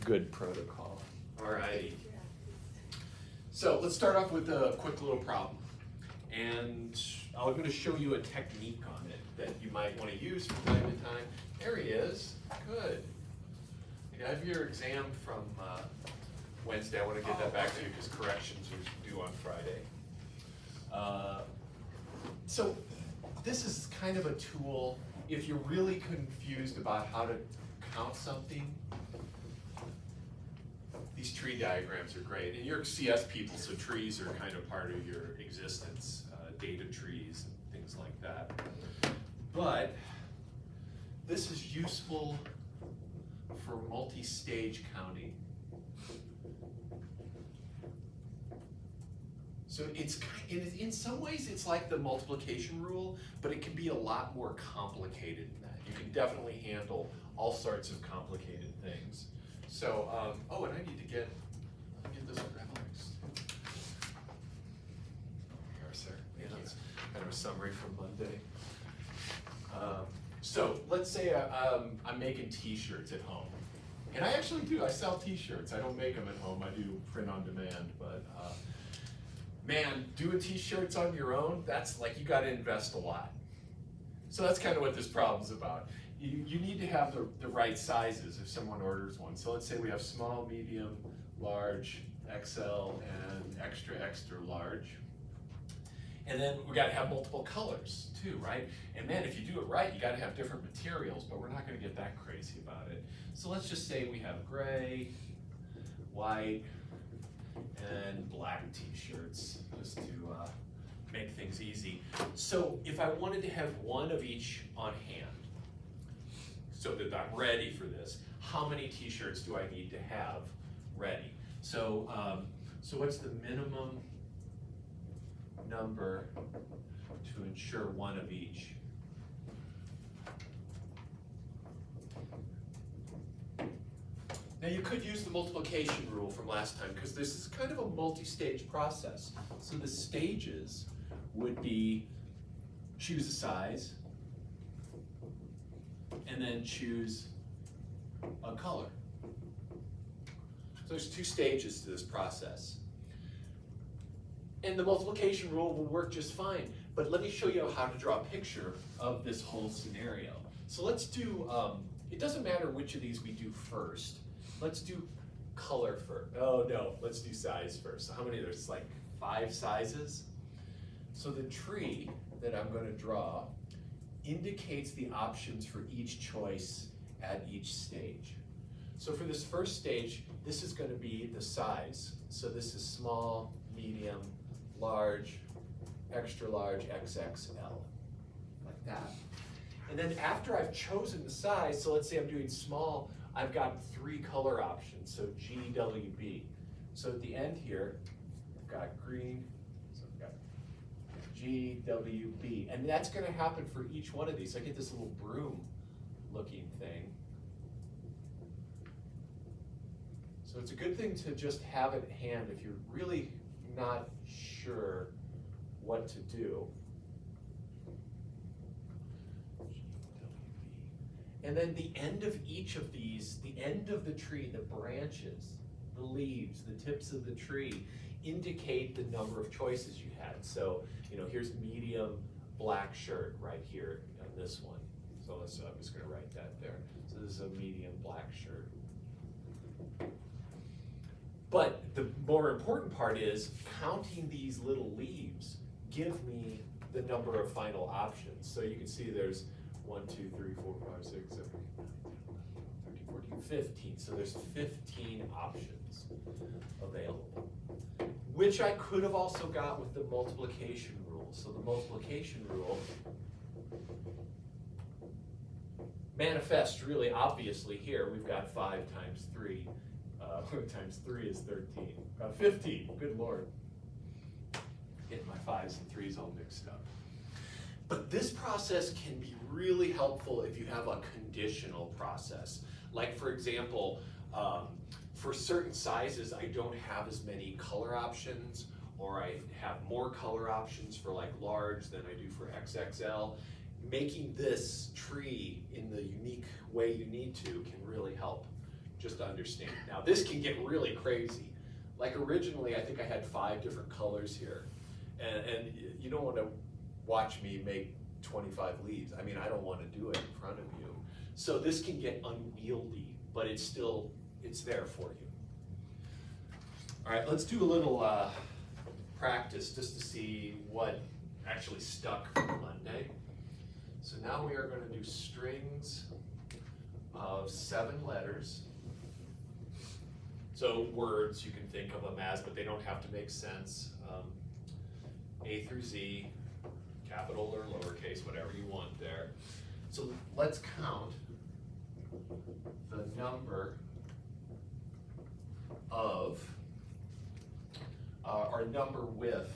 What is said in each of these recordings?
good protocol. All righty. So let's start off with a quick little problem. And I'm going to show you a technique on it that you might want to use from time to time. There he is. Good. You have your exam from Wednesday. I want to get that back to you because corrections are due on Friday. So this is kind of a tool if you're really confused about how to count something. These tree diagrams are great, and you're CS people, so trees are kind of part of your existence, data trees and things like that. But this is useful for multi-stage counting. So it's in some ways it's like the multiplication rule, but it can be a lot more complicated than that. You can definitely handle all sorts of complicated things. So, oh, and I need to get this graphics. Here, sir. Yeah, that's kind of a summary from Monday. So let's say I'm making T-shirts at home. And I actually do. I sell T-shirts. I don't make them at home. I do print on demand. But man, doing T-shirts on your own, that's like you got to invest a lot. So that's kind of what this problem's about. You need to have the right sizes if someone orders one. So let's say we have small, medium, large, XL, and extra, extra large. And then we got to have multiple colors too, right? And man, if you do it right, you got to have different materials, but we're not going to get that crazy about it. So let's just say we have gray, white, and black T-shirts, just to make things easy. So if I wanted to have one of each on hand, so that I'm ready for this, how many T-shirts do I need to have ready? So, so what's the minimum number to ensure one of each? Now you could use the multiplication rule from last time because this is kind of a multi-stage process. So the stages would be choose a size and then choose a color. So there's two stages to this process. And the multiplication rule will work just fine, but let me show you how to draw a picture of this whole scenario. So let's do, it doesn't matter which of these we do first. Let's do color first. Oh no, let's do size first. So how many? There's like 5 sizes. So the tree that I'm going to draw indicates the options for each choice at each stage. So for this first stage, this is going to be the size. So this is small, medium, large, extra large, XXL, like that. And then after I've chosen the size, so let's say I'm doing small, I've got 3 color options, so GWB. So at the end here, I've got green, so I've got GWB. And that's gonna happen for each one of these. So I get this little broom looking thing. So it's a good thing to just have it at hand if you're really not sure what to do. And then the end of each of these, the end of the tree, the branches, the leaves, the tips of the tree indicate the number of choices you had. So, you know, here's medium black shirt right here on this one. So I'm just gonna write that there. So this is a medium black shirt. But the more important part is counting these little leaves give me the number of final options. So you can see there's 1, 2, 3, 4, 5, 6, 7, 8, 9, 10, 11, 13, 14, 15. So there's 15 options available, which I could have also got with the multiplication rule. So the multiplication rule manifests really obviously here. We've got 5 times 3. Times 3 is 13. Got 15. Good Lord. Getting my 5s and 3s all mixed up. But this process can be really helpful if you have a conditional process. Like for example, for certain sizes, I don't have as many color options, or I have more color options for like large than I do for XXL. Making this tree in the unique way you need to can really help just to understand. Now this can get really crazy. Like originally, I think I had 5 different colors here. And you don't want to watch me make 25 leaves. I mean, I don't want to do it in front of you. So this can get unwieldy, but it's there for you. All right, let's do a little practice just to see what actually stuck from Monday. So now we are going to do strings of 7 letters. So words, you can think of them as, but they don't have to make sense. A through Z, capital or lowercase, whatever you want there. So let's count the number of, our number with.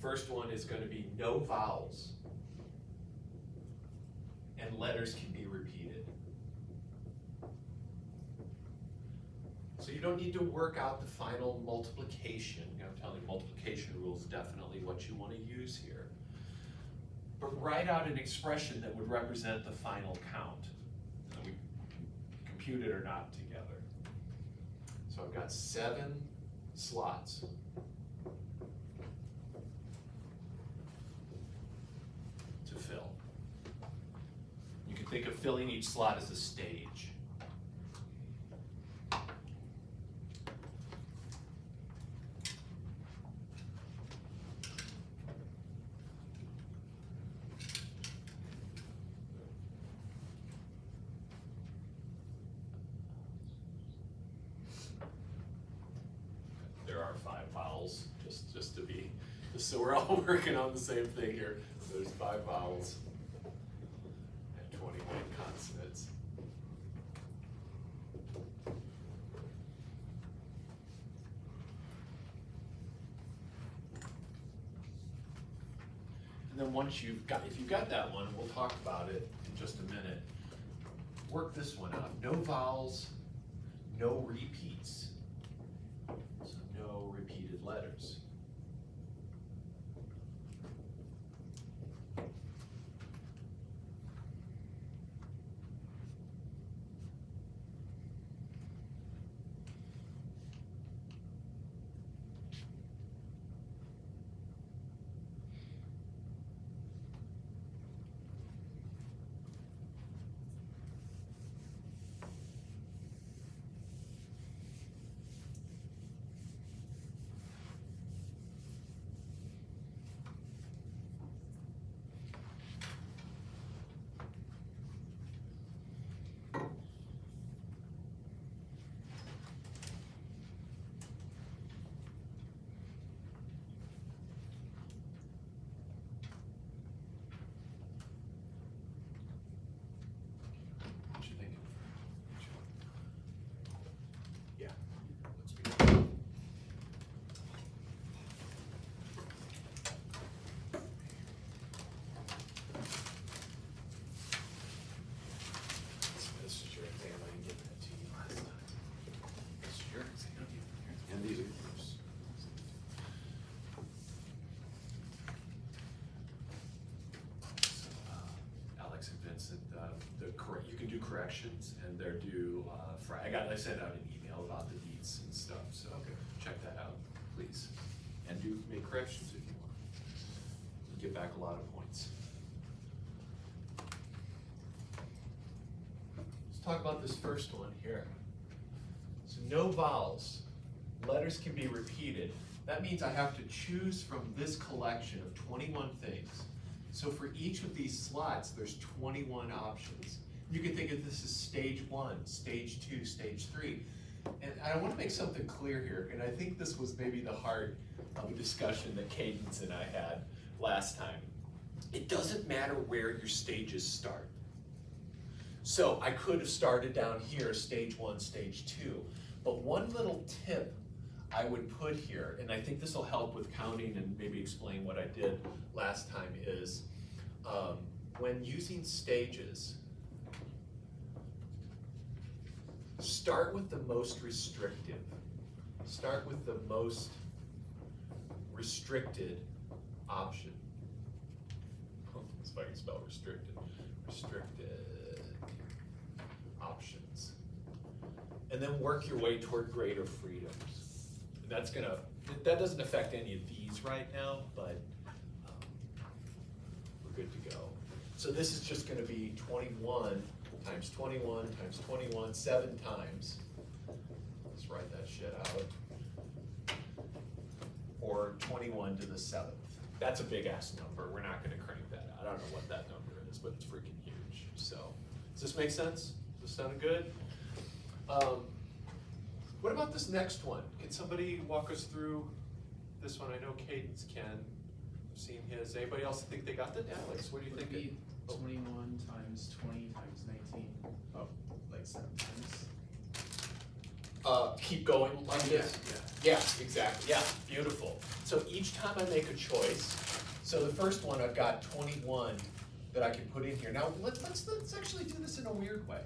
First one is going to be no vowels, and letters can be repeated. So you don't need to work out the final multiplication. I'm telling you, multiplication rule is definitely what you want to use here. But write out an expression that would represent the final count. And we can compute it or not together. So I've got 7 slots. To fill. You can think of filling each slot as a stage. There are 5 vowels, just to be, so we're all working on the same thing here. So there's 5 vowels and 21 consonants. And then once if you've got that one, we'll talk about it in just a minute. Work this one out. No vowels, no repeats. So no repeated letters. You can do corrections, and they're due Friday. I sent out an email about the dates and stuff, so check that out, please. And do make corrections if you want. You get back a lot of points. Let's talk about this first one here. So no vowels. Letters can be repeated. That means I have to choose from this collection of 21 things. So for each of these slots, there's 21 options. You can think of this as stage 1, stage 2, stage 3. And I want to make something clear here, and I think this was maybe the heart of a discussion that Cadence and I had last time. It doesn't matter where your stages start. So I could have started down here, stage 1, stage 2. But one little tip I would put here, and I think this will help with counting and maybe explain what I did last time, is when using stages, start with the most restrictive. Start with the most restricted option. Let's see if I can spell restricted. Restricted options. and then work your way toward greater freedoms. And that doesn't affect any of these right now, but we're good to go. So this is just gonna be 21 times 21 times 21, 7 times. Let's write that shit out. Or 21 to the 7th. That's a big ass number. We're not gonna crank that out. I don't know what that number is, but it's freaking huge. So, does this make sense? Does this sound good? What about this next one? Can somebody walk us through this one? I know Cadence can. I've seen his. Anybody else think they got that? Alex, what do you think? 21 times 20 times 19. Oh, like 7 times. Keep going like this? Yeah, exactly. Yeah, beautiful. So each time I make a choice, so the first one I've got 21 that I can put in here. Now let's actually do this in a weird way.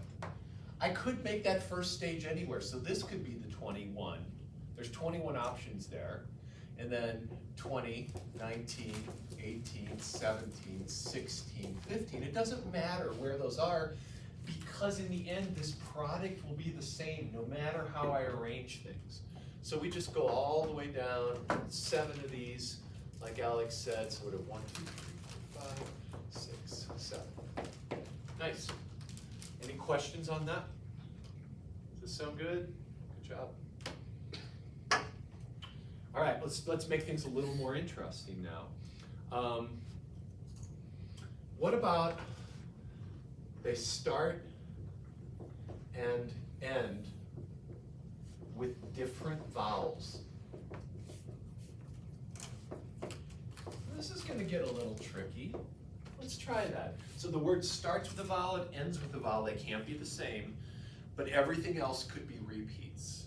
I could make that first stage anywhere, so this could be the 21. There's 21 options there. And then 20, 19, 18, 17, 16, 15. It doesn't matter where those are, because in the end, this product will be the same no matter how I arrange things. So we just go all the way down, 7 of these, like Alex said, so we have 1, 2, 3, 4, 5, 6, 7. Nice. Any questions on that? Does this sound good? Good job. All right, let's make things a little more interesting now. What about they start and end with different vowels? This is going to get a little tricky. Let's try that. So the word starts with a vowel, it ends with a vowel. They can't be the same, but everything else could be repeats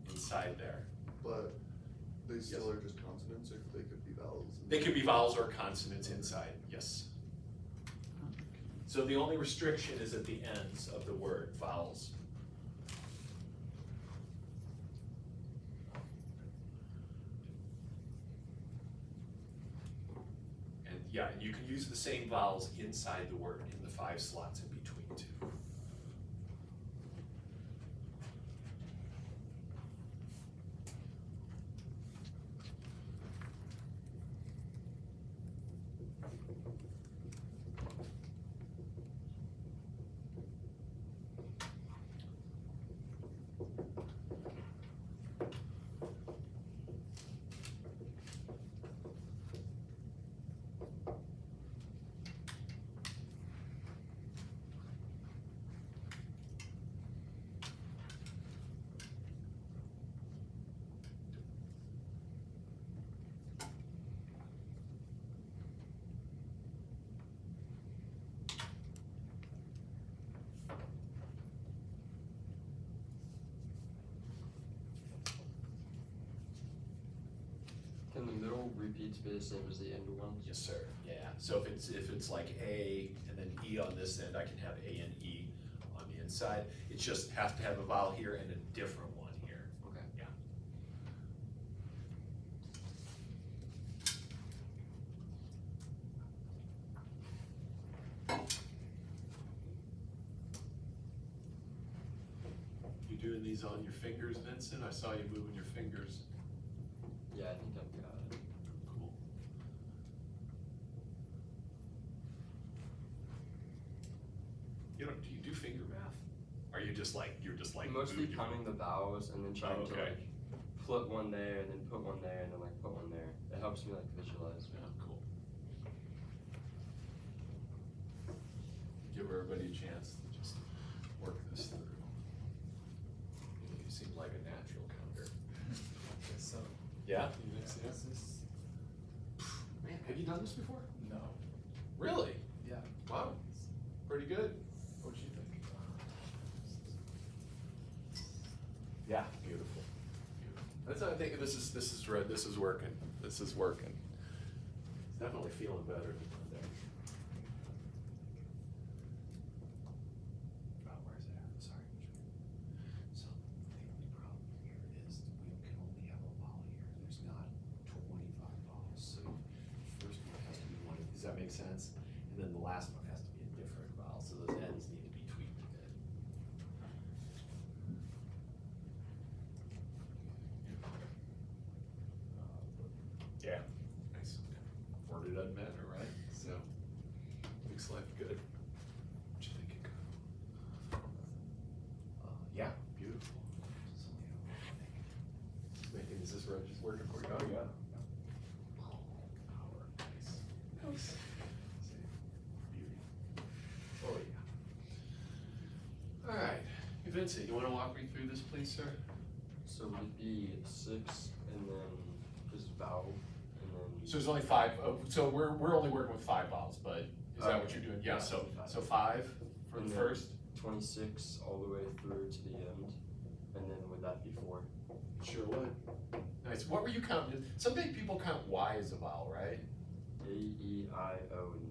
inside there. But they still are just consonants, or they could be vowels? They could be vowels or consonants inside, yes. So the only restriction is at the ends of the word, vowels. And yeah, and you can use the same vowels inside the word in the 5 slots in between too. Can the middle repeats be the same as the end ones? Yes, sir. Yeah. So if it's like A and then E on this end, I can have A and E on the inside. It just has to have a vowel here and a different one here. Okay. Yeah. You doing these on your fingers, Vincent? I saw you moving your fingers. Yeah, I think I've got it. Cool. Do you do finger math? Are you just like, Mostly counting the vowels and then trying to like flip one there and then put one there and then like put one there. It helps me like visualize. Yeah, cool. Give everybody a chance to just work this through. You seem like a natural counter. So, Yeah? this is, Man, have you done this before? no. Really? Yeah. Wow. Pretty good. What do you think? Yeah, beautiful. That's I think this is red. This is working. This is working. It's definitely feeling better than Monday. Oh, where's it at? Sorry. So the only problem here is we can only have a vowel here. There's not 25 vowels. So first one has to be one. Does that make sense? And then the last one has to be a different vowel. So those ends need to be tweaked a bit. Vincent, you wanna walk me through this, please, sir? So would it be 6 and then just vowel and then? So there's only 5, so we're only working with 5 vowels, but is that what you're doing? Yeah, Yeah, so, 5. so 5 for the And then first? 26 all the way through to the end, and then would that be 4? Sure would. Nice, what were you counting? Some big people count Y as a vowel, right? A, E, I, O, and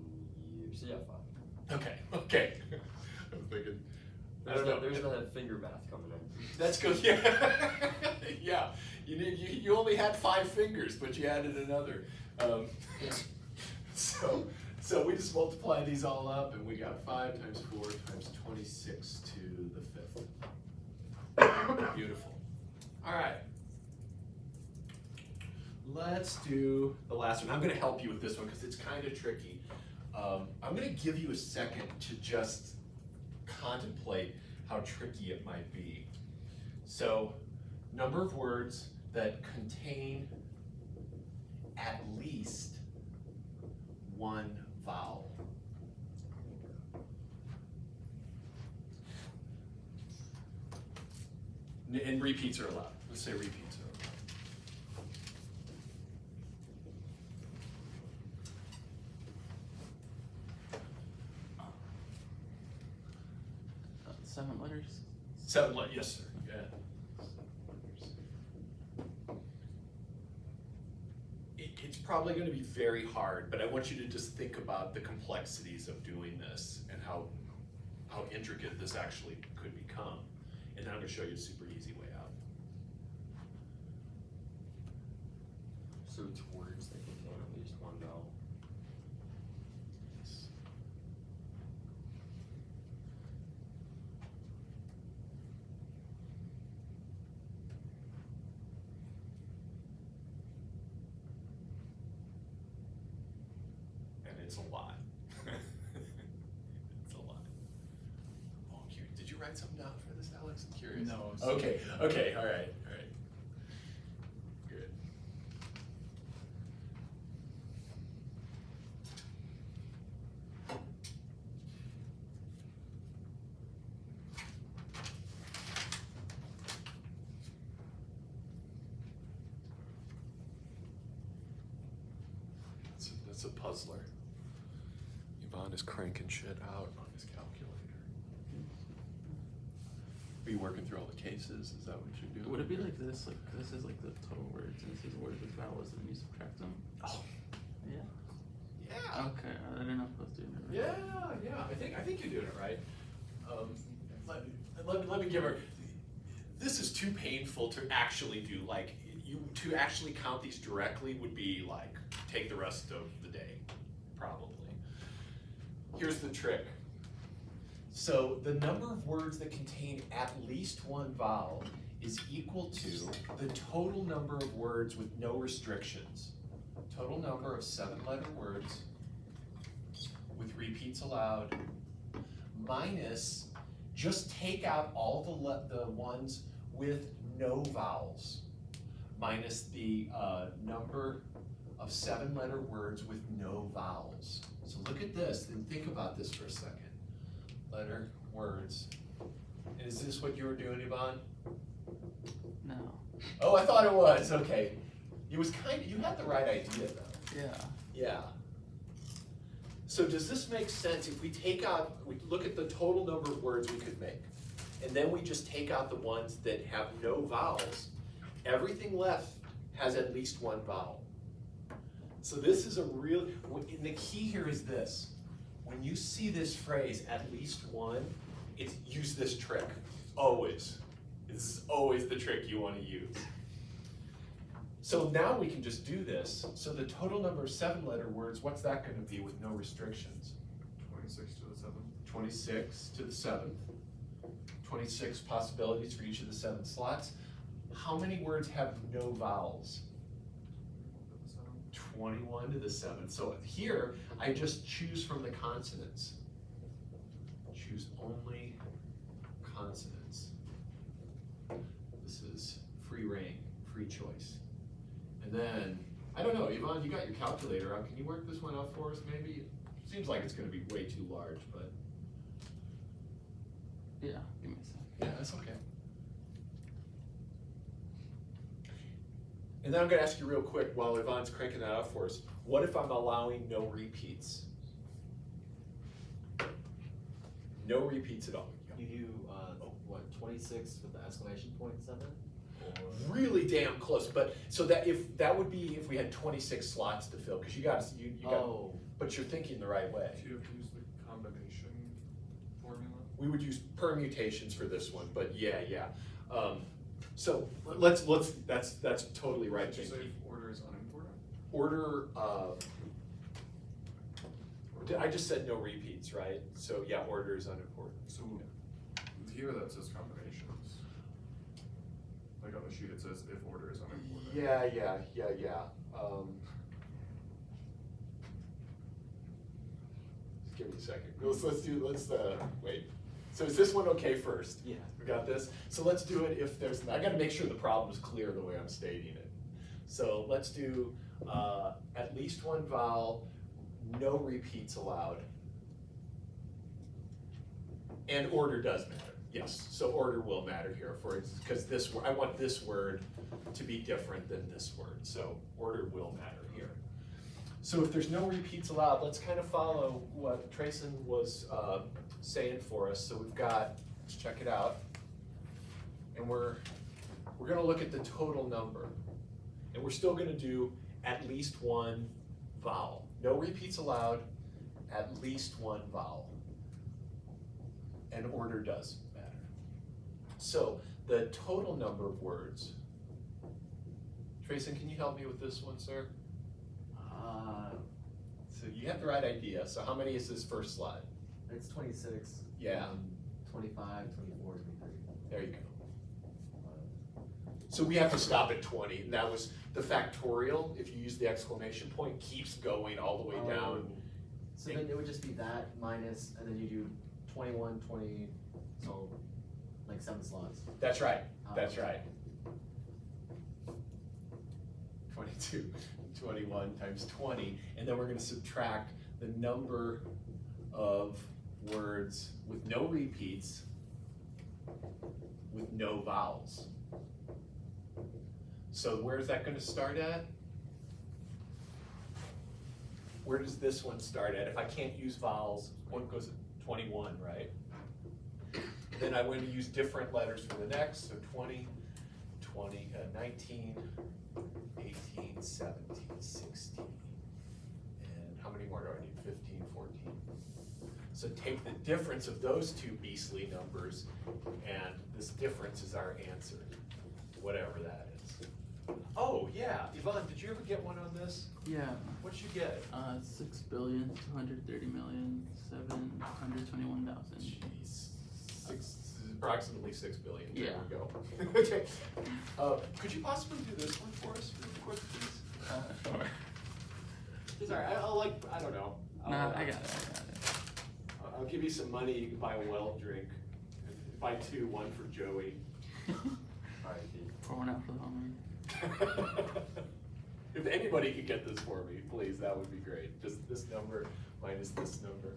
U, so yeah, 5. Okay. I was thinking, I don't know. There's that finger math coming in. That's good, yeah. Yeah, you only had 5 fingers, but you added another. So we just multiply these all up and we got 5 times 4 times 26 to the 5th. Beautiful. All right. Let's do the last one. I'm gonna help you with this one because it's kind of tricky. I'm gonna give you a second to just contemplate how tricky it might be. So, number of words that contain at least one vowel. And repeats are allowed. Let's say repeats are allowed. 7 letters? 7 letters, yes, sir. Yeah. 7 letters. It's probably going to be very hard, but I want you to just think about the complexities of doing this and how intricate this actually could become. And then I'm going to show you a super easy way out. So it's words that contain at least one vowel. Yes. And it's a lot. It's a lot. Oh, did you write something down for this, Alex? I'm curious. No. Okay, all right. Good. That's a puzzler. Yvonne is cranking shit out on his calculator. Are you working through all the cases? Is that what you're doing? Would it be like this? Like this is like the total words, and this is words with vowels, and you subtract them? Oh, Yeah. yeah. Okay, I didn't know if I was doing it right. Yeah. I think you're doing it right. Let me give her. This is too painful to actually do. Like to actually count these directly would be like take the rest of the day, probably. Here's the trick. So the number of words that contain at least one vowel is equal to the total number of words with no restrictions. Total number of 7-letter words with repeats allowed minus, just take out all the ones with no vowels, minus the number of 7-letter words with no vowels. So look at this and think about this for a second. Letter, words. And is this what you were doing, Yvonne? No. Oh, I thought it was, okay. It was you had the right idea though. Yeah. Yeah. So does this make sense if we we look at the total number of words we could make, and then we just take out the ones that have no vowels, everything left has at least one vowel. So this is and the key here is this. When you see this phrase, at least one, use this trick, always. This is always the trick you want to use. So now we can just do this. So the total number of 7-letter words, what's that going to be with no restrictions? 26 to the 7th. 26 to the 7th. 26 possibilities for each of the 7 slots. How many words have no vowels? 21 to the 7th. So here, I just choose from the consonants. Choose only consonants. This is free reign, free choice. And then, I don't know, Yvonne, you got your calculator out. Can you work this one out for us, maybe? Seems like it's going to be way too large, but. Yeah, give me a second. Yeah, That's okay. And then I'm gonna ask you real quick while Yvonne's cranking that out for us, what if I'm allowing no repeats? No repeats at all. You do, what, 26 with the exclamation point 7? Or Really damn close, but, so that would be if we had 26 slots to fill, cause you got, Oh, but you're thinking the right way. Do you have to use the combination formula? We would use permutations for this one, but yeah. So let's, that's totally right. Did you say Jake. order is unimportant? Order, I just said no repeats, right? So yeah, order is unimportant. So here that says combinations. Like on the sheet it says if order is unimportant. Yeah. Just give me a second. Wait. So is this one okay first? yeah. We got this? So let's do it if there's, I gotta make sure the problem is clear the way I'm stating it. So let's do at least one vowel, no repeats allowed. And order does matter, yes. So order will matter here for it, because I want this word to be different than this word. So order will matter here. So if there's no repeats allowed, let's kind of follow what Trayson was saying for us. So we've got, let's check it out. And we're gonna look at the total number. And we're still gonna do at least one vowel. No repeats allowed, at least one vowel. And order does matter. So the total number of words. Trayson, can you help me with this one, sir? So you have the right idea. So how many is this first slide? It's 26. Yeah. 25, 24, 23. There you go. So we have to stop at 20, and that was the factorial. If you use the exclamation point, keeps going all the way down. So then it would just be that minus, and then you do 21, 20, so like 7 slots. That's right. That's Okay. right. 22, 21 times 20, and then we're going to subtract the number of words with no repeats, with no vowels. So where's that going to start at? Where does this one start at? If I can't use vowels, one goes at 21, right? Then I'm going to use different letters for the next, so 20, 19, 18, 17, 16. And how many more do I need? 15, 14. So take the difference of those two beastly numbers, and this difference is our answer, whatever that is. Oh, yeah, Yvonne, did you ever get one on this? Yeah, What'd you get? 6,230,721,000. Jeez, approximately 6 billion, there Yeah. we go. Okay, could you possibly do this one for us really quick, please? Sure. Sorry, I don't know. No, I got it. I'll give you some money, you can buy a well drink. Buy 2, 1 for Joey. Alright, Pour one out for the home. If anybody could get this for me, please, that would be great. Just this number minus this number.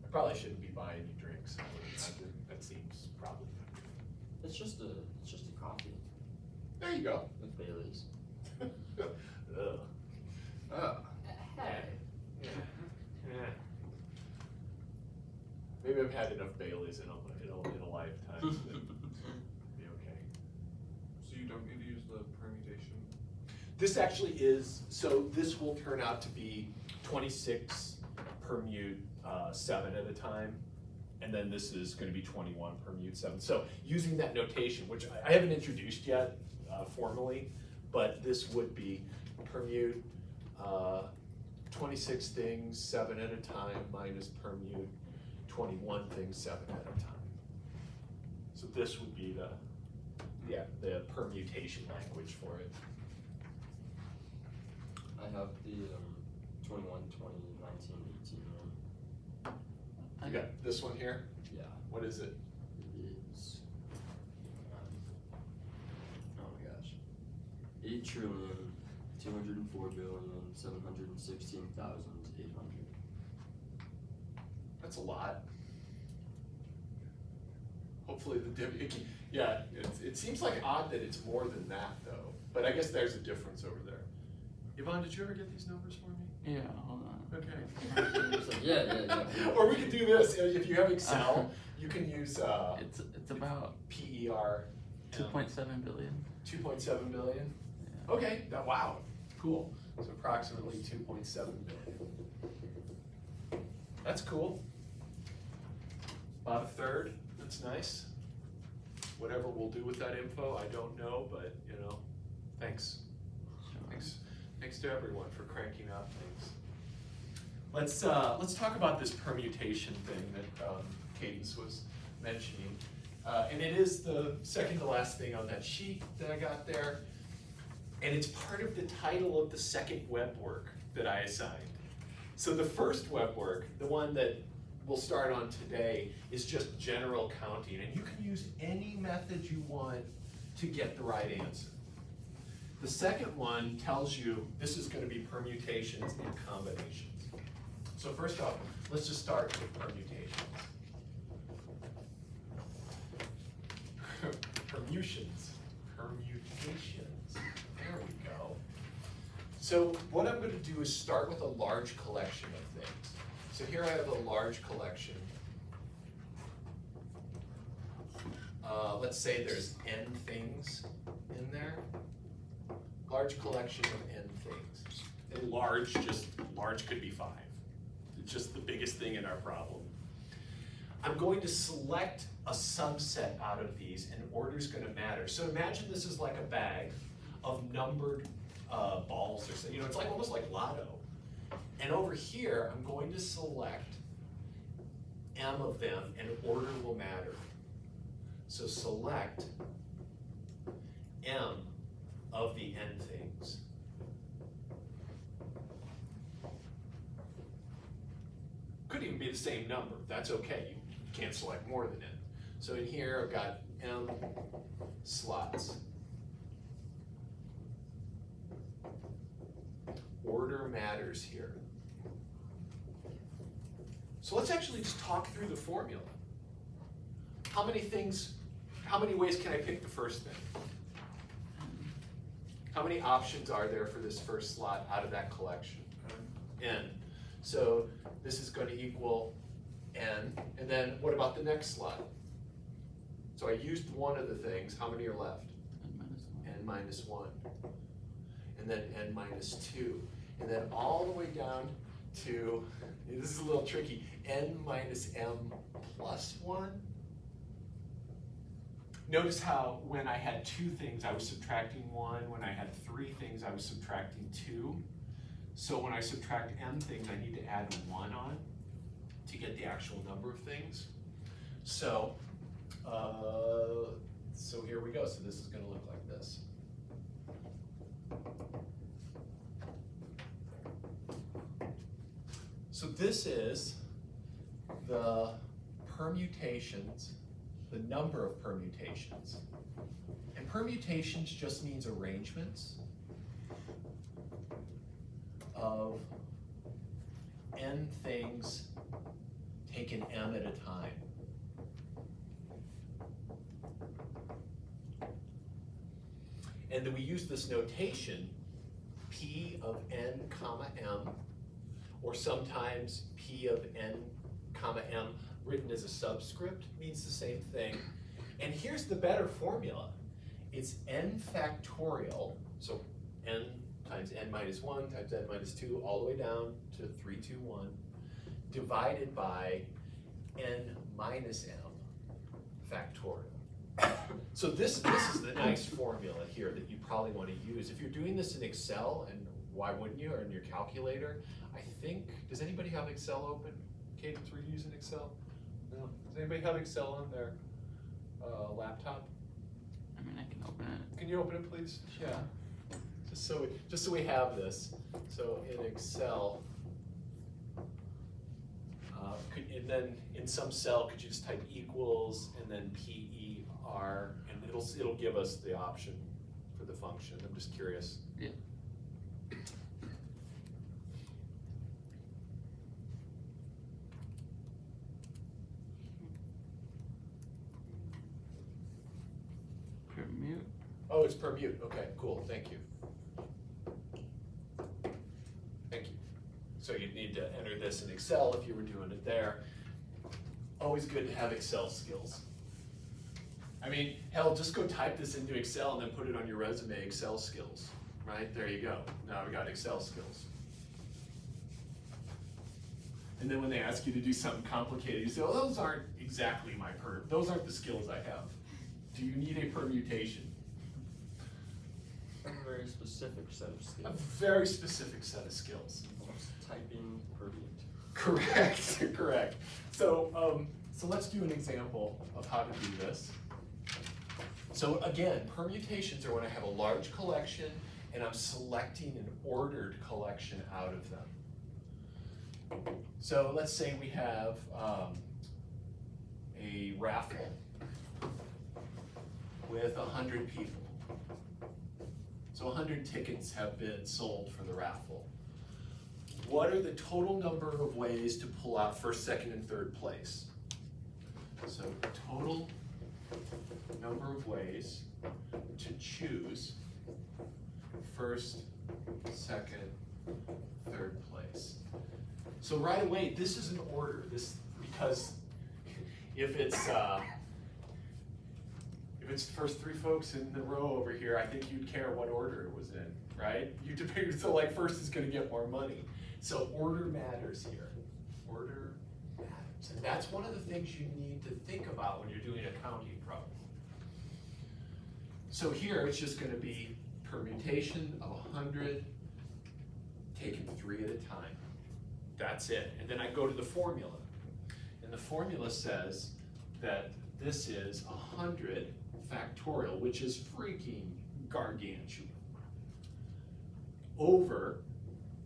I probably shouldn't be buying you drinks. That seems probably. It's just a coffee There you go. with Bailey's. Ugh. Hey. Yeah. Maybe I've had enough Baileys in a lifetime. That be okay. So you don't need to use the permutation? This actually is, so this will turn out to be 26 permute 7 at a time. And then this is gonna be 21 permute 7. So using that notation, which I haven't introduced yet formally, but this would be permute 26 things 7 at a time minus permute 21 things 7 at a time. So this would be the permutation language for it. I have the 21, 20, 19, 18 one. You got this one here? Yeah. What is it? It's oh my gosh. 8,204,716,800. That's a lot. Hopefully yeah, it seems like odd that it's more than that though, but I guess there's a difference over there. Yvonne, did you ever get these numbers for me? Yeah, hold on. Okay. Yeah. Or we could do this, if you have Excel, you can use, It's about PER. 2.7 billion. 2.7 billion? Yeah. Okay, wow, cool. So approximately 2.7 billion. That's cool. About a third, that's nice. Whatever we'll do with that info, I don't know, but you know, thanks. Sure. Thanks to everyone for cranking out things. Let's talk about this permutation thing that Cadence was mentioning. And it is the second to last thing on that sheet that I got there. And it's part of the title of the second web work that I assigned. So the first web work, the one that we'll start on today, is just general counting. And you can use any method you want to get the right answer. The second one tells you this is going to be permutations and combinations. So first off, let's just start with permutations. Permutations. There we go. So what I'm going to do is start with a large collection of things. So here I have a large collection. Let's say there's n things in there. Large collection of n things. And large could be 5. It's just the biggest thing in our problem. I'm going to select a subset out of these, and order's going to matter. So imagine this is like a bag of numbered balls or something. You know, it's like almost like lotto. And over here, I'm going to select m of them, and order will matter. So select m of the n things. Could even be the same number. That's okay. You can't select more than n. So in here, I've got m slots. Order matters here. So let's actually just talk through the formula. How many ways can I pick the first thing? How many options are there for this first slot out of that collection? N. So this is going to equal n. And then what about the next slot? So I used one of the things. How many are left? N minus 1. And then n minus 2. And then all the way down to, this is a little tricky, n minus m plus 1. Notice how when I had 2 things, I was subtracting 1. When I had 3 things, I was subtracting 2. So when I subtract m things, I need to add 1 on to get the actual number of things. So, so here we go. So this is going to look like this. So this is the permutations, the number of permutations. And permutations just means arrangements of n things taken m at a time. And then we use this notation, p of n comma m, or sometimes p of n comma m written as a subscript means the same thing. And here's the better formula. It's n factorial, so n times n minus 1 times n minus 2 all the way down to 3, 2, 1, divided by n minus m factorial. So this is the nice formula here that you probably want to use. If you're doing this in Excel, and why wouldn't you, or in your calculator, I think, does anybody have Excel open? Cadence, were you using Excel? No. Does anybody have Excel on their laptop? I mean, I can open it. Can you open it, please? Yeah. Just so we have this. So in Excel, and then in some cell, could you just type equals and then PER, and it'll give us the option for the function. I'm just curious. Yeah. Oh, it's permute, okay, cool, thank you. Thank you. So you'd need to enter this in Excel if you were doing it there. Always good to have Excel skills. I mean, hell, just go type this into Excel and then put it on your resume, Excel skills, right? There you go. Now we got Excel skills. And then when they ask you to do something complicated, you say, well, those aren't exactly my those aren't the skills I have. Do you need a permutation? A very specific set of A skills. very specific set of skills. Typing permute. Correct, correct. So, so let's do an example of how to do this. So again, permutations are when I have a large collection and I'm selecting an ordered collection out of them. So let's say we have a raffle with 100 people. So 100 tickets have been sold for the raffle. What are the total number of ways to pull out first, second, and third place? So total number of ways to choose first, second, third place. So right away, this is an order. Because if it's the first three folks in the row over here, I think you'd care what order it was in, right? So like first is going to get more money. So order matters here. Order matters. And that's one of the things you need to think about when you're doing a counting problem. So here it's just going to be permutation of 100 taken 3 at a time. That's it. And then I go to the formula. And the formula says that this is 100 factorial, which is freaking gargantuan, over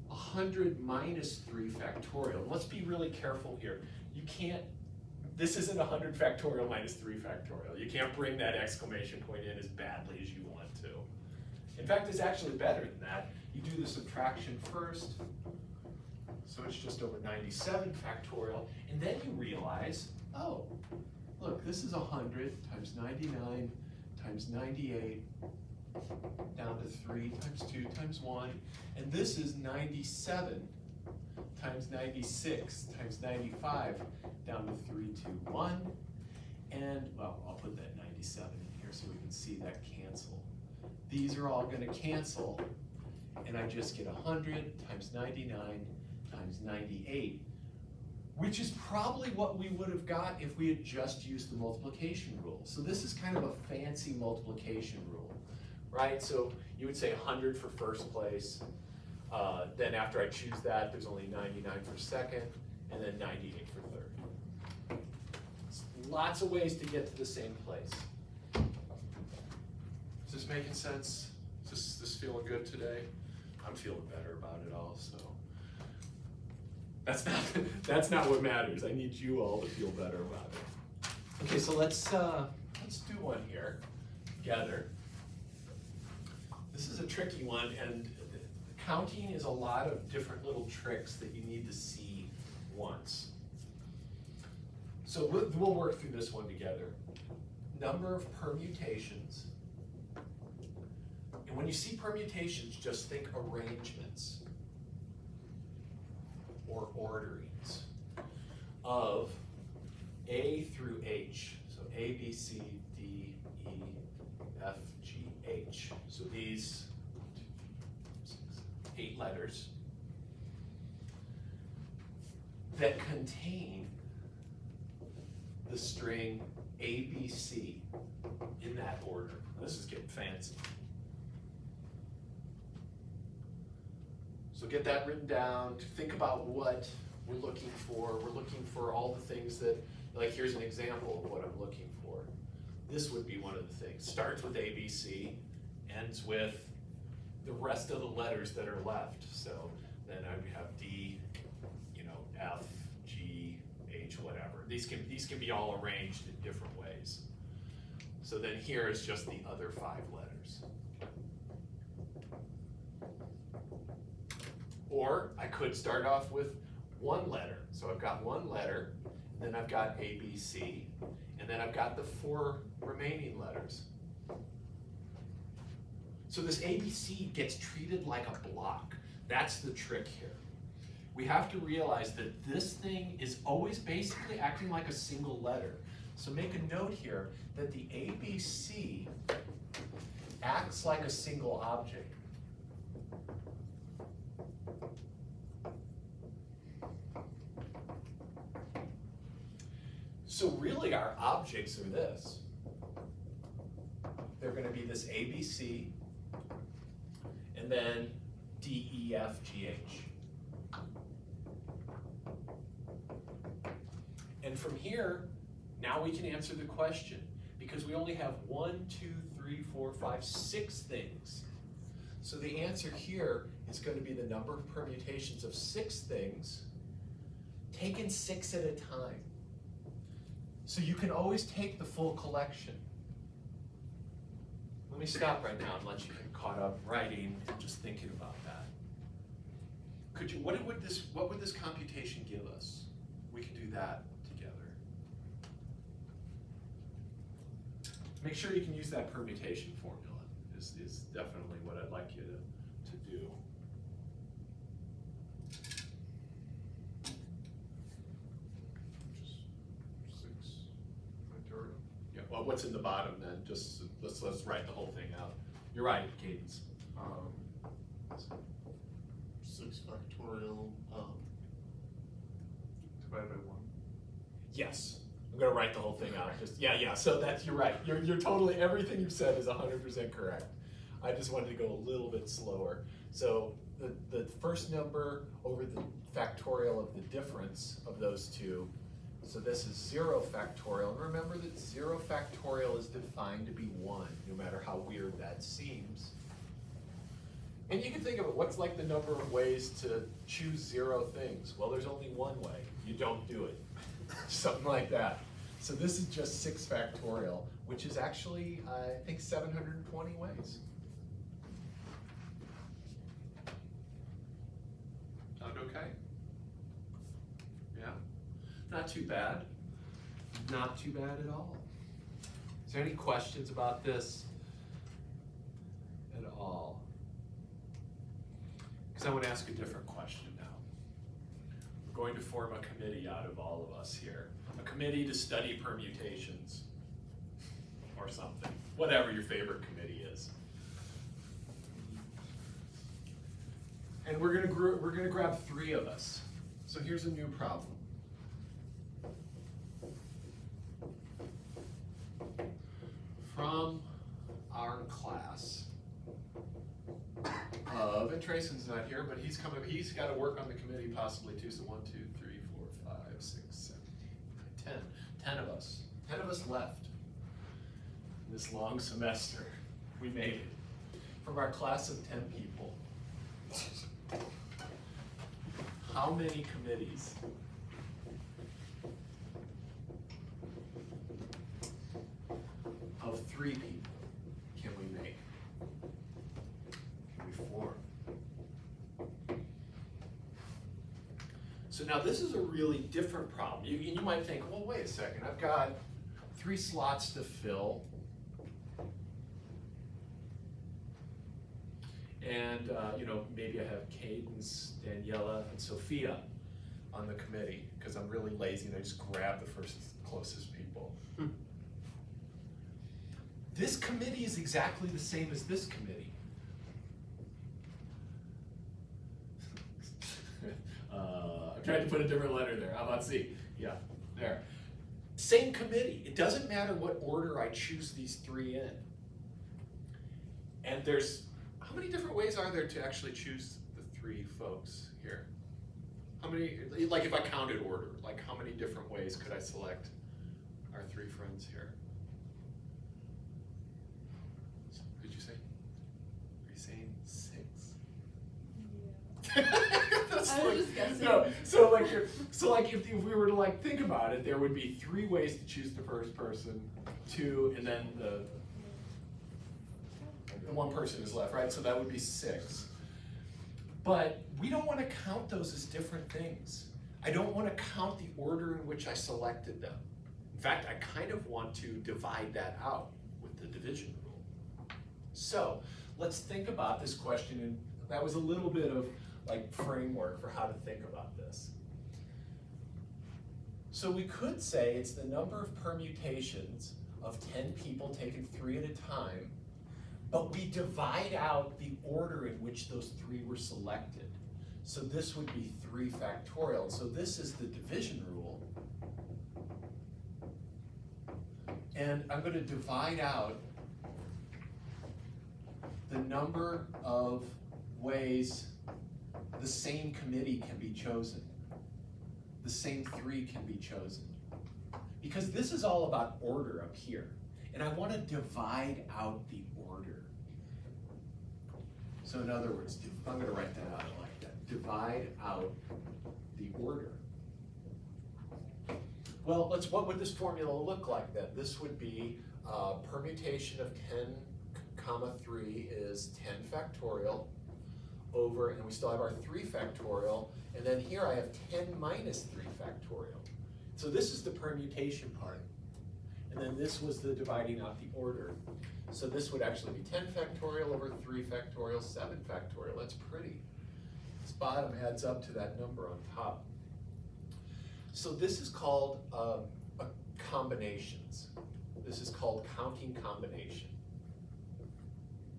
100 minus 3 factorial. Let's be really careful here. You can't, this isn't 100 factorial minus 3 factorial. You can't bring that exclamation point in as badly as you want to. In fact, it's actually better than that. You do the subtraction first, so it's just over 97 factorial, and then you realize, oh, look, this is 100 times 99 times 98 down to 3 times 2 times 1, and this is 97 times 96 times 95 down to 3, 2, 1, and, well, I'll put that 97 in here so we can see that cancel. These are all going to cancel, and I just get 100 times 99 times 98, which is probably what we would have got if we had just used the multiplication rule. So this is kind of a fancy multiplication rule, right? So you would say 100 for first place, then after I choose that, there's only 99 for second, and then 98 for third. Lots of ways to get to the same place. Is this making sense? Is this feeling good today? I'm feeling better about it all, so. That's not what matters. I need you all to feel better about it. Okay, so let's do one here together. This is a tricky one, and counting is a lot of different little tricks that you need to see once. So we'll work through this one together. Number of permutations. And when you see permutations, just think arrangements or orderings of A through H. So A, B, C, D, E, F, G, H. So these 8 letters that contain the string ABC in that order. This is getting fancy. So get that written down, think about what we're looking for. We're looking for all the things that, like here's an example of what I'm looking for. This would be one of the things. Starts with ABC, ends with the rest of the letters that are left. So then I would have D, F, G, H, whatever. These can be all arranged in different ways. So then here is just the other 5 letters. Or I could start off with 1 letter. So I've got 1 letter, then I've got A, B, C, and then I've got the 4 remaining letters. So this ABC gets treated like a block. That's the trick here. We have to realize that this thing is always basically acting like a single letter. So make a note here that the ABC acts like a single object. So really our objects are this. They're gonna be this ABC and then D, E, F, G, H. And from here, now we can answer the question because we only have 1, 2, 3, 4, 5, 6 things. So the answer here is going to be the number of permutations of 6 things taken 6 at a time. So you can always take the full collection. Let me stop right now and let you get caught up writing and just thinking about that. Could you, what would this computation give us? We can do that together. Make sure you can use that permutation formula is definitely what I'd like you to do. Just 6 factorial. Yeah, well, what's in the bottom then? Just let's write the whole thing out. You're right, Cadence. 6 factorial divided by 1. Yes, I'm gonna write the whole thing out. Just yeah. So you're right. You're totally, everything you've said is 100% correct. I just wanted to go a little bit slower. So the first number over the factorial of the difference of those two. So this is 0 factorial. And remember that 0 factorial is defined to be 1, no matter how weird that seems. And you can think of it, what's like the number of ways to choose 0 things? Well, there's only one way. You don't do it. Something like that. So this is just 6 factorial, which is actually, I think, 720 ways. Sound okay? Yeah? Not too bad. Not too bad at all. Is there any questions about this at all? Because I want to ask a different question now. We're going to form a committee out of all of us here. A committee to study permutations or something. Whatever your favorite committee is. And we're gonna grab 3 of us. So here's a new problem. From our class of, and Trayson's not here, but he's got to work on the committee possibly too. So 1, 2, 3, 4, 5, 6, 7, 8, 9, 10. 10 of us. 10 of us left. This long semester, we made it. From our class of 10 people. How many committees? Of 3 people can we make? Can we form? So now this is a really different problem. You might think, well, wait a second, I've got 3 slots to fill. And maybe I have Cadence, Daniela, and Sophia on the committee because I'm really lazy and I just grab the first closest people. This committee is exactly the same as this committee. I'm trying to put a different letter there. How about C? Yeah, there. Same committee. It doesn't matter what order I choose these 3 in. And there's, how many different ways are there to actually choose the 3 folks here? How many, like if I counted order, like how many different ways could I select our 3 friends here? Did you say? Are you saying 6? That's I was just guessing. No, so like if we were to like think about it, there would be 3 ways to choose the first person, 2, and then the 1 person is left, right? So that would be 6. But we don't want to count those as different things. I don't want to count the order in which I selected them. In fact, I kind of want to divide that out with the division rule. So let's think about this question, and that was a little bit of like framework for how to think about this. So we could say it's the number of permutations of 10 people taken 3 at a time, but we divide out the order in which those 3 were selected. So this would be 3 factorial. So this is the division rule. And I'm going to divide out the number of ways the same committee can be chosen. The same 3 can be chosen. Because this is all about order up here. And I want to divide out the order. So in other words, I'm going to write that out like that. Divide out the order. Well, what would this formula look like then? This would be permutation of 10 comma 3 is 10 factorial over, and we still have our 3 factorial, and then here I have 10 minus 3 factorial. So this is the permutation part. And then this was the dividing out the order. So this would actually be 10 factorial over 3 factorial, 7 factorial. That's pretty. This bottom adds up to that number on top. So this is called combinations. This is called counting combination.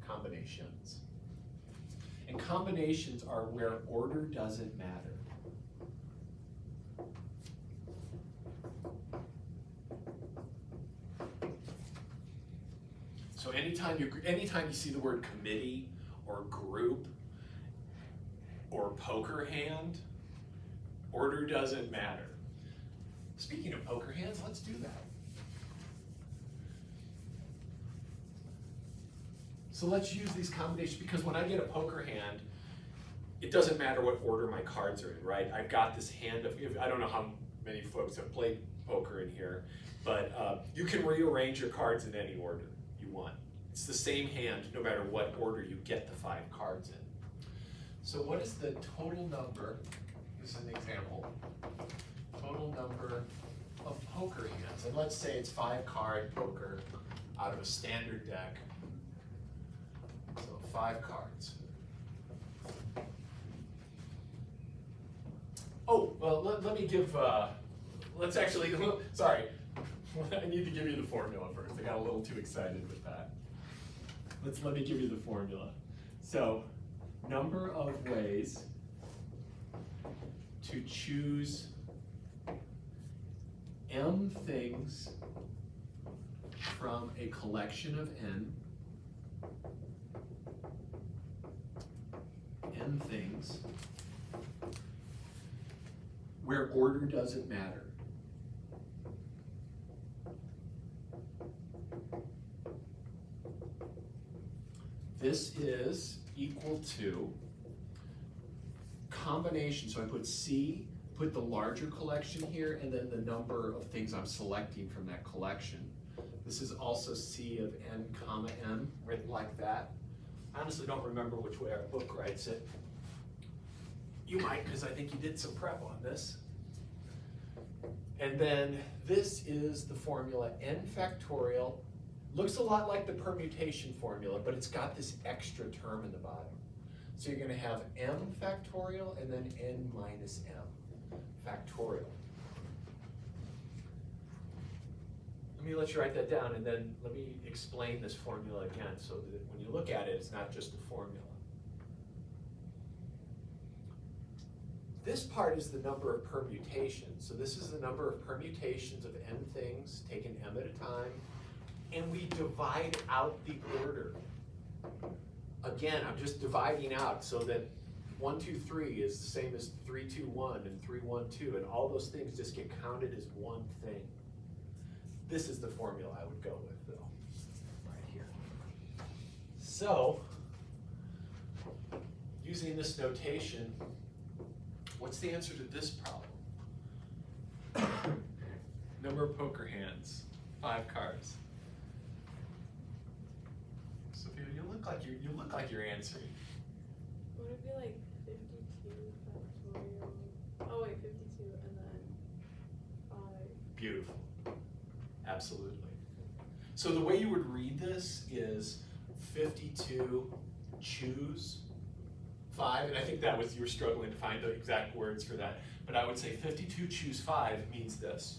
Combinations. And combinations are where order doesn't matter. So anytime you see the word committee or group or poker hand, order doesn't matter. Speaking of poker hands, let's do that. So let's use these combinations, because when I get a poker hand, it doesn't matter what order my cards are in, right? I've got this hand of, I don't know how many folks have played poker in here, but you can rearrange your cards in any order you want. It's the same hand no matter what order you get the 5 cards in. So what is the total number, this is an example, total number of poker hands? And let's say it's 5-card poker out of a standard deck. So 5 cards. Oh, well, let me give, let's actually, sorry. I need to give you the formula first. I got a little too excited with that. Let me give you the formula. So, number of ways to choose m things from a collection of n things where order doesn't matter. This is equal to combination, so I put C, put the larger collection here, and then the number of things I'm selecting from that collection. This is also C of n comma m, written like that. I honestly don't remember which way our book writes it. You might, because I think you did some prep on this. And then this is the formula n factorial. Looks a lot like the permutation formula, but it's got this extra term in the bottom. So you're going to have m factorial and then n minus m factorial. Let me let you write that down, and then let me explain this formula again so that when you look at it, it's not just a formula. This part is the number of permutations. So this is the number of permutations of n things taken m at a time, and we divide out the order. Again, I'm just dividing out so that 1, 2, 3 is the same as 3, 2, 1 and 3, 1, 2, and all those things just get counted as one thing. This is the formula I would go with, though, right here. So, using this notation, what's the answer to this problem? Number of poker hands, 5 cards. Sophia, you look like you're answering. Would it be like 52 factorial? Oh wait, 52 and then 5. Beautiful. Absolutely. So the way you would read this is 52 choose 5, and I think that was, you were struggling to find the exact words for that, but I would say 52 choose 5 means this.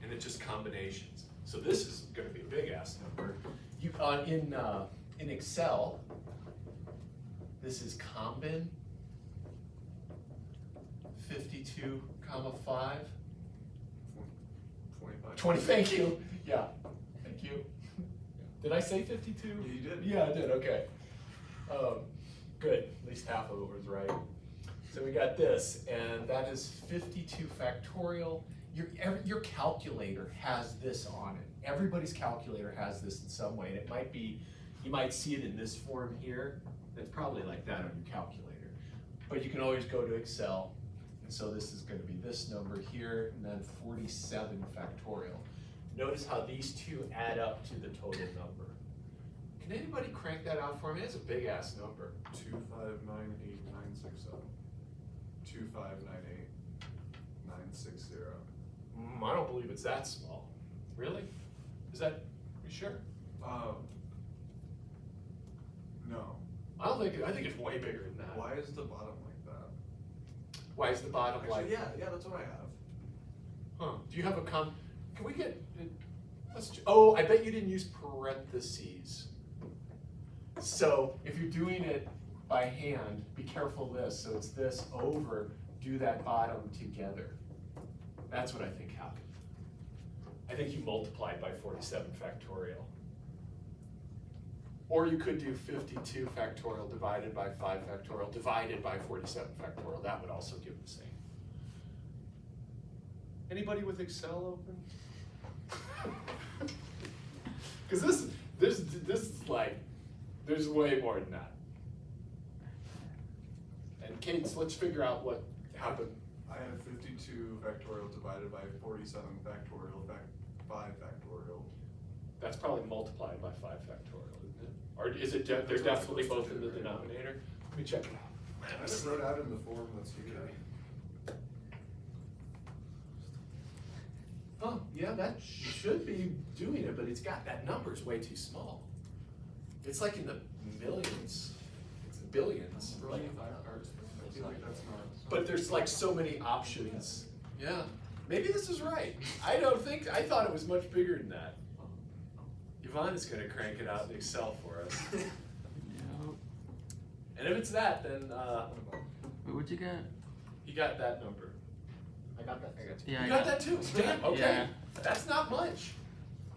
And it's just combinations. So this is gonna be a big ass number. You, in Excel, this is combin 52, comma 5. 25. 20, thank you. Yeah, thank you. Did I say 52? Yeah, you did. Yeah, I did, okay. Good, at least half of it was right. So we got this, and that is 52 factorial. Your calculator has this on it. Everybody's calculator has this in some way, and it might be, you might see it in this form here. It's probably like that on your calculator. But you can always go to Excel, and so this is gonna be this number here, and then 47 factorial. Notice how these two add up to the total number. Can anybody crank that out for me? It's a big ass number. 2598967. 2598960. I don't believe it's that small. Really? Is that, you sure? No. I think it's way bigger than that. Why is the bottom like that? Why is the bottom like? Actually, yeah, that's what I have. Huh, do you have a can we get, oh, I bet you didn't use parentheses. So if you're doing it by hand, be careful of this. So it's this over, do that bottom together. That's what I think happened. I think you multiplied by 47 factorial. Or you could do 52 factorial divided by 5 factorial divided by 47 factorial. That would also give the same. Anybody with Excel open? Because this is like, there's way more than that. And Kate, let's figure out what happened. I have 52 factorial divided by 47 factorial, 5 factorial. That's probably multiplied by 5 factorial, isn't it? Or is it, they're That's what it's definitely supposed both to in do, the right? denominator? Let me check it out. I just wrote out in the form that's here. Oh, yeah, that should be doing it, but it's got, that number's way too small. It's like in the millions, it's billions. Really? 5 parts? I feel like that's not. But there's like so many options. Yeah, maybe this is right. I I thought it was much bigger than that. Yvonne is gonna crank it out in Excel for us. Yep. And if it's that, then, Wait, what'd you get? you got that number. I got that. Yeah, You I got that too, damn, okay. Yeah. That's not much.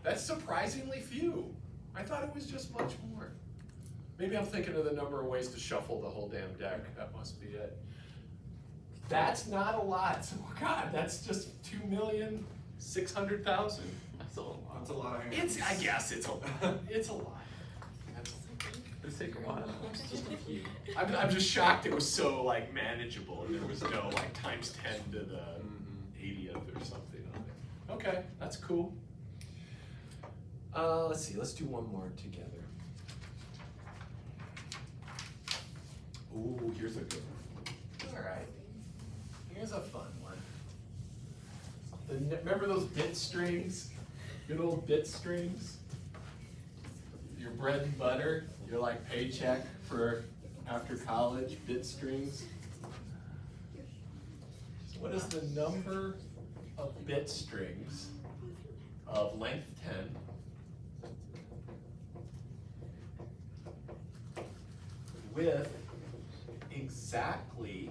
That's surprisingly few. I thought it was just much more. Maybe I'm thinking of the number of ways to shuffle the whole damn deck, that must be it. That's not a lot, oh God, that's just 2,600,000. That's a lot. That's a lot of hands. I guess it's a lot, it's a lot. It'll take a while. I'm just shocked it was so like manageable and there was no like times 10 to the 80th or something on there. Okay, that's cool. Let's see, let's do one more together. Ooh, here's a good one. All right, here's a fun one. Remember those bit strings? Good old bit strings? Your bread and butter, your like paycheck for after college, bit strings. So what is the number of bit strings of length 10 with exactly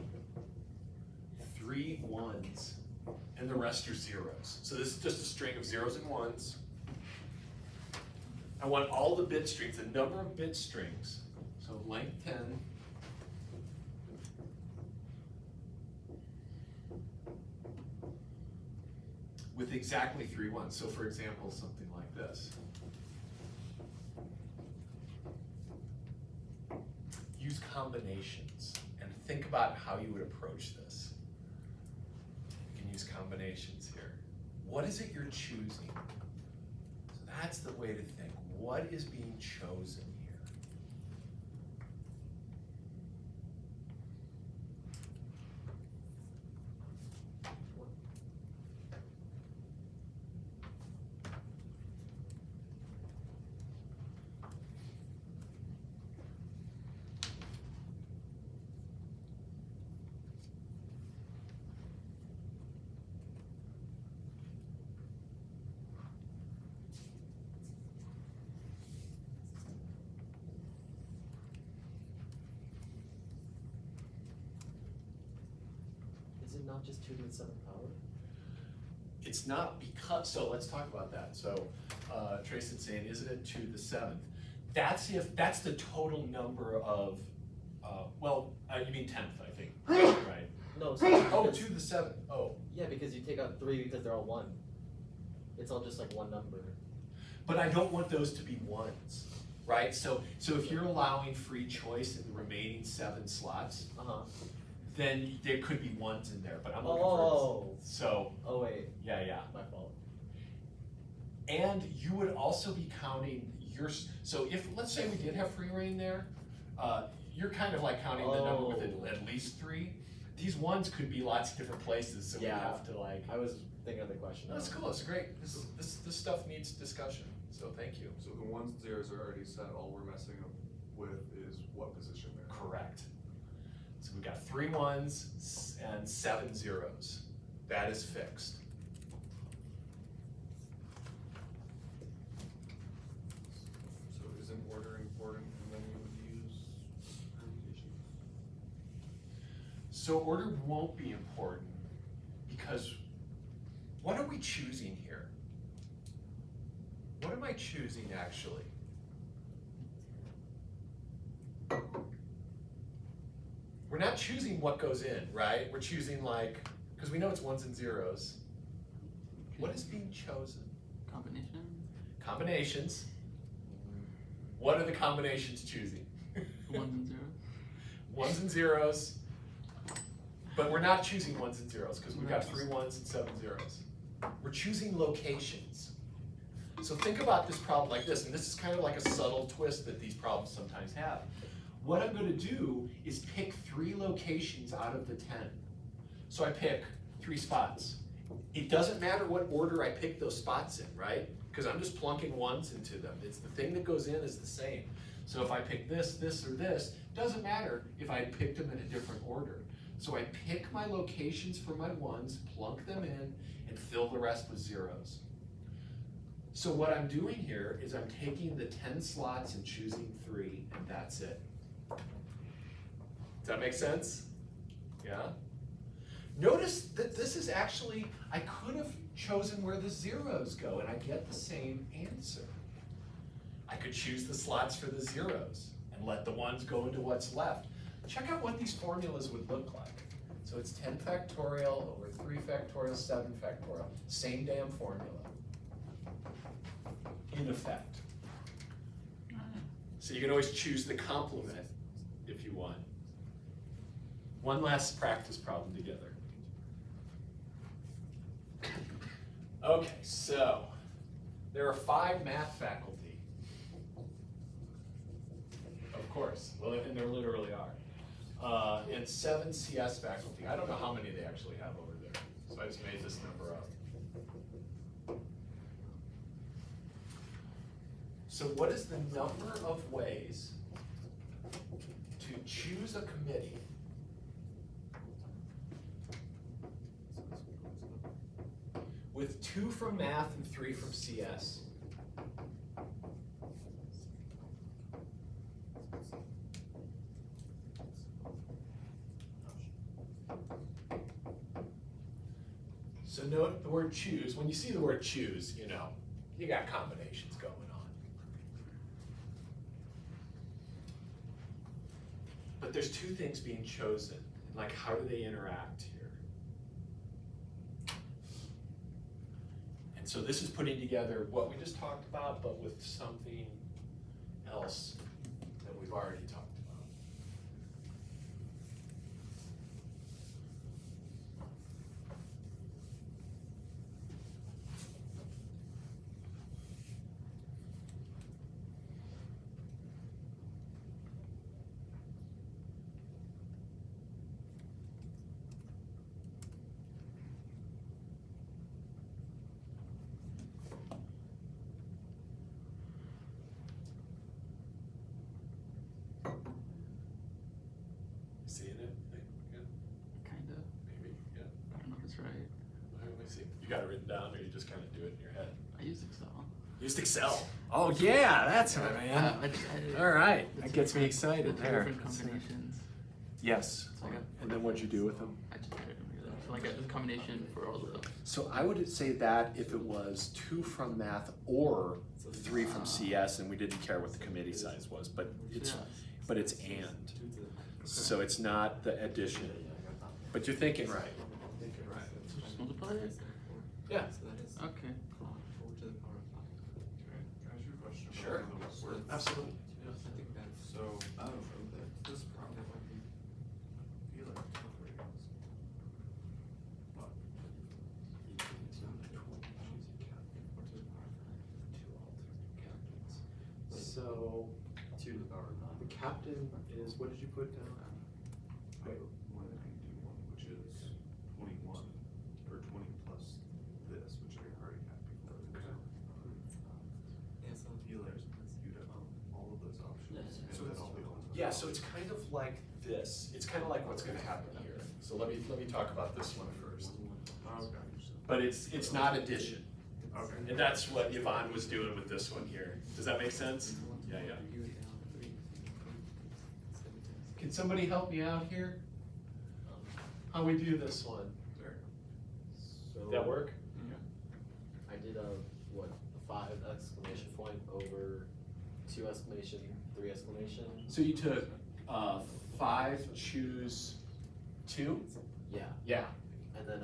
3 ones and the rest are zeros? So this is just a string of zeros and ones. I want all the bit strings, the number of bit strings, so length 10. With exactly 3 ones. So for example, something like this. Use combinations and think about how you would approach this. You can use combinations here. What is it you're choosing? So that's the way to think. What is being chosen here? Is it not just 2 to the 7th power? It's not because, so let's talk about that. So Tracy's saying, isn't it 2 to the 7th? That's the total number of, you mean 10th, I think, right? No, Oh, 2 to the 7th, oh. Yeah, because you take out 3 because they're all 1. It's all just like one number. But I don't want those to be ones, right? So if you're allowing free choice in the remaining 7 slots, then there could be ones in there, but I'm looking for, so. Oh wait, Yeah. my fault. And you would also be counting your, so if, let's say we did have free reign there, you're kind of like counting the number with at least 3. These ones could be lots of different places, so we have to like. I was thinking of the question. That's cool, it's great. This stuff needs discussion, so thank you. So the 1s and 0s are already set, all we're messing up with is what position they're in. Correct. So we've got 3 1s and 7 0s. That is fixed. So isn't order important, and then we would use permutations? So order won't be important because what are we choosing here? What am I choosing actually? We're not choosing what goes in, right? We're choosing like, because we know it's 1s and 0s. What is being chosen? Combination? Combinations. What are the combinations choosing? 1s and 0s? 1s and 0s. But we're not choosing 1s and 0s because we've got 3 1s and 7 0s. We're choosing locations. So think about this problem like this, and this is kind of like a subtle twist that these problems sometimes have. What I'm going to do is pick 3 locations out of the 10. So I pick 3 spots. It doesn't matter what order I pick those spots in, right? Because I'm just plunking 1s into them. It's the thing that goes in is the same. So if I pick this, this, or this, doesn't matter if I picked them in a different order. So I pick my locations for my 1s, plunk them in, and fill the rest with 0s. So what I'm doing here is I'm taking the 10 slots and choosing 3, and that's it. Does that make sense? Yeah? Notice that this is actually, I could have chosen where the 0s go and I get the same answer. I could choose the slots for the 0s and let the 1s go into what's left. Check out what these formulas would look like. So it's 10 factorial over 3 factorial, 7 factorial. Same damn formula. In effect. So you can always choose the complement if you want. One last practice problem together. Okay, so there are 5 math faculty. Of course, well, and there literally are. And 7 CS faculty. I don't know how many they actually have over there, so I just made this number up. So what is the number of ways to choose a committee with 2 from math and 3 from CS? So note the word choose. When you see the word choose, you know, you got combinations going on. But there's 2 things being chosen. Like, how do they interact here? And so this is putting together what we just talked about, but with something else that we've already talked about. Seeing it? Yeah, Kinda. maybe, yeah. I don't know if it's right. Let me see. You got it written down, or you just kind of do it in your head? I use Excel. Used Excel. Oh yeah, that's right, man. All right, that gets me excited The there. different combinations. Yes. So I got And then what'd you do with them? I just added them together. like a combination for all the. So I would say that if it was 2 from math or 3 from CS, and we didn't care what the committee size was, but it's and. So it's not the addition. But you're thinking right. Thinking right. So just multiply it? Yeah. Okay, cool. Can I ask you a question? about Sure. the word? Absolutely. So, this problem might be like operating. But So, 2 to the power of 9. the captain is, what did you put down? I have one MT320, which is 21, or 20 plus this, which I already had before. You'd have all of those options, and then all the ones. Yeah, so it's kind of like this. It's kind of like what's going to happen here. So let me talk about this one first. Okay. But it's not addition. Okay. And that's what Yvonne was doing with this one here. Does that make sense? Yeah, yeah. Can somebody help me out here? How we do this one? There. So That work? I did a 5 exclamation point over 2 exclamation, 3 exclamation. So you took 5, choose 2? Yeah, Yeah. and then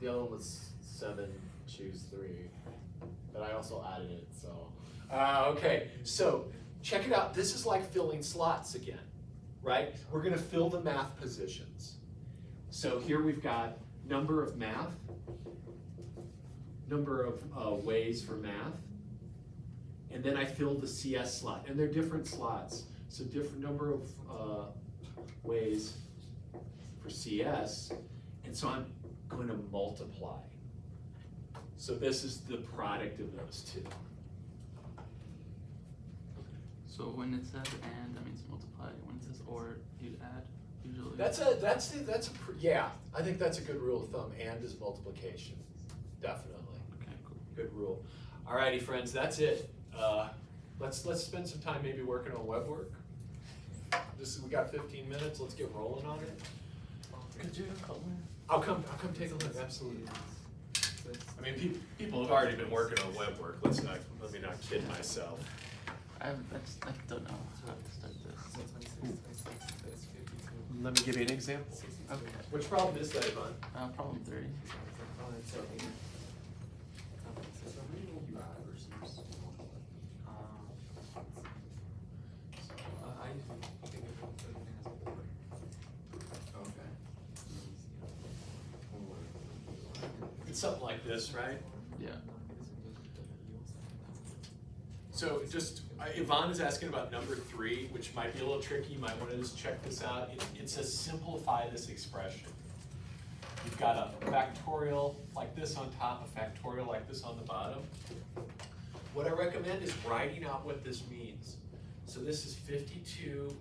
the other one was 7, choose 3, but I also added it, so. Okay, so check it out. This is like filling slots again, right? We're gonna fill the math positions. So here we've got number of math, number of ways for math, and then I fill the CS slot, and they're different slots. So different number of ways for CS, and so I'm going to multiply. So this is the product of those two. So when it says and, that means multiply. When it says or, you add usually. Yeah, I think that's a good rule of thumb. And is multiplication, definitely. Okay, cool. Good rule. Alrighty, friends, that's it. Let's spend some time maybe working on web work. We got 15 minutes. Let's get rolling on it. Could you help me? I'll come take a look. Absolutely. I mean, people have already been working on web work. Let me not kid myself. I don't know how to start this. Let me give you an example. Which problem is that, Yvonne? Problem 3. It's something like this, right? Yeah. So Yvonne is asking about number 3, which might be a little tricky. You might want to just check this out. It says simplify this expression. You've got a factorial like this on top, a factorial like this on the bottom. What I recommend is writing out what this means. So this is 5n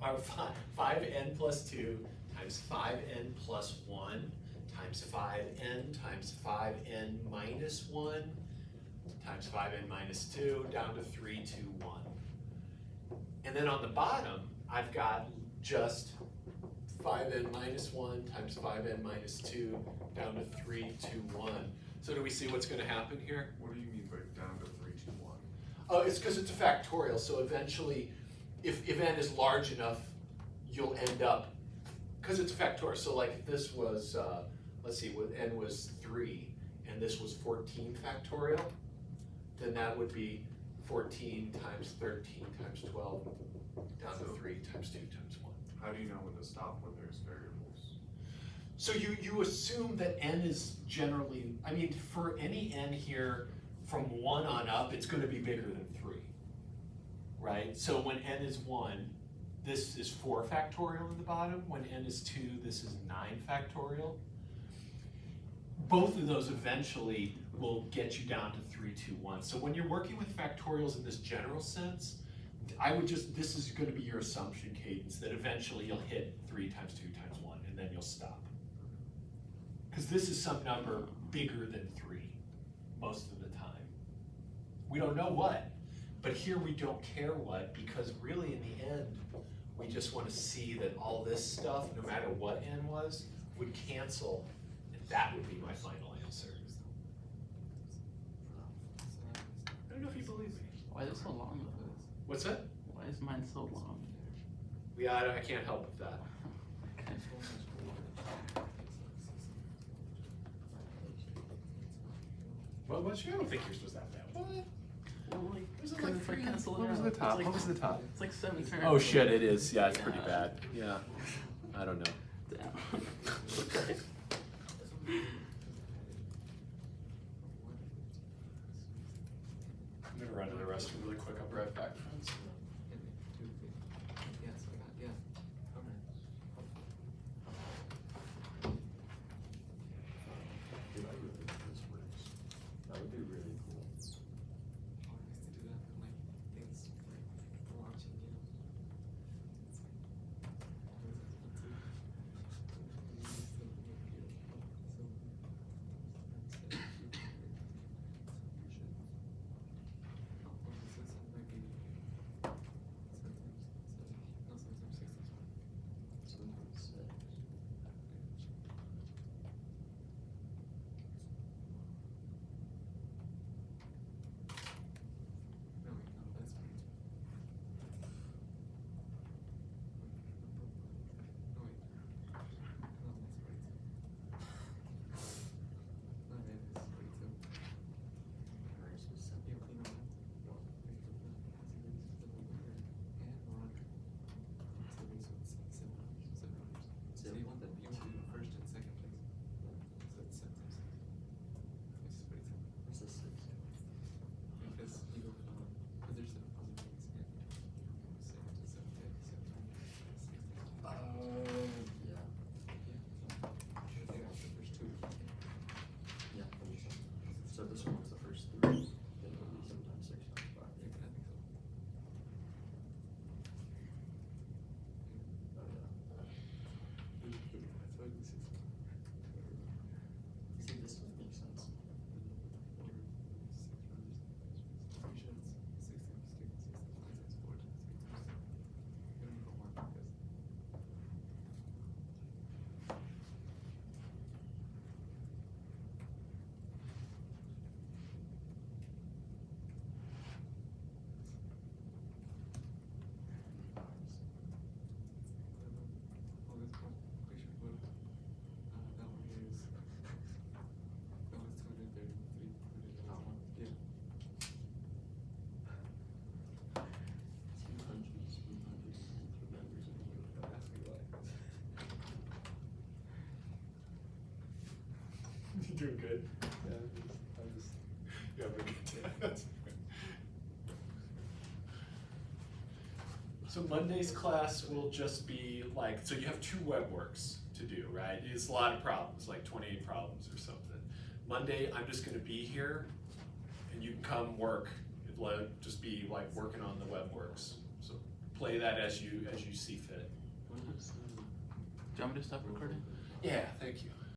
plus 2 times 5n plus 1 times 5n times 5n minus 1 times 5n minus 2 down to 3, 2, 1. And then on the bottom, I've got just 5n minus 1 times 5n minus 2 down to 3, 2, 1. So do we see what's going to happen here? What do you mean by down to 3, 2, 1? Oh, it's because it's a factorial. So eventually, if n is large enough, you'll end up, because it's a factorial. So like if this was, let's see, with n was 3, and this was 14 factorial, then that would be 14 times 13 times 12 down to 3 times 2 times 1. How do you know when to stop when there's variables? So you assume that n is generally, I mean, for any n here from 1 on up, it's going to be bigger than 3, right? So when n is 1, this is 4 factorial in the bottom. When n is 2, this is 9 factorial. Both of those eventually will get you down to 3, 2, 1. So when you're working with factorials in this general sense, I would this is going to be your assumption cadence that eventually you'll hit 3 times 2 times 1, and then you'll stop. Because this is some number bigger than 3 most of the time. We don't know what, but here we don't care what, because really in the end, we just want to see that all this stuff, no matter what n was, would cancel and That would be my final answer. I don't know if you believe me. Why is it so long though? What's that? Why is mine so long? Yeah, I can't help with that. Okay. Well, I don't think yours was that bad. What? Well, like, Was it 'cause like it's like three- cancel what it was out. the top? It's like, What was the top? It's like 7 turns. Oh shit, it is. Yeah, it's pretty Yeah. bad. Yeah. I don't know. Damn. Okay. I'm gonna run to the restroom really quick. I'll be right back, friends. That would be really cool. So this one was the first 3, then it'll be sometimes 6 times 5. Oh yeah. See, this would make sense. You doing good? Yeah, I'm just, yeah, we're good. That's good. So Monday's class will just be like, so you have 2 web works to do, right? It's a lot of problems, like 28 problems or something. Monday, I'm just gonna be here and you can come work. It'll just be like working on the web works. So play that as you see fit. Do you want me to stop recording? Yeah, thank you.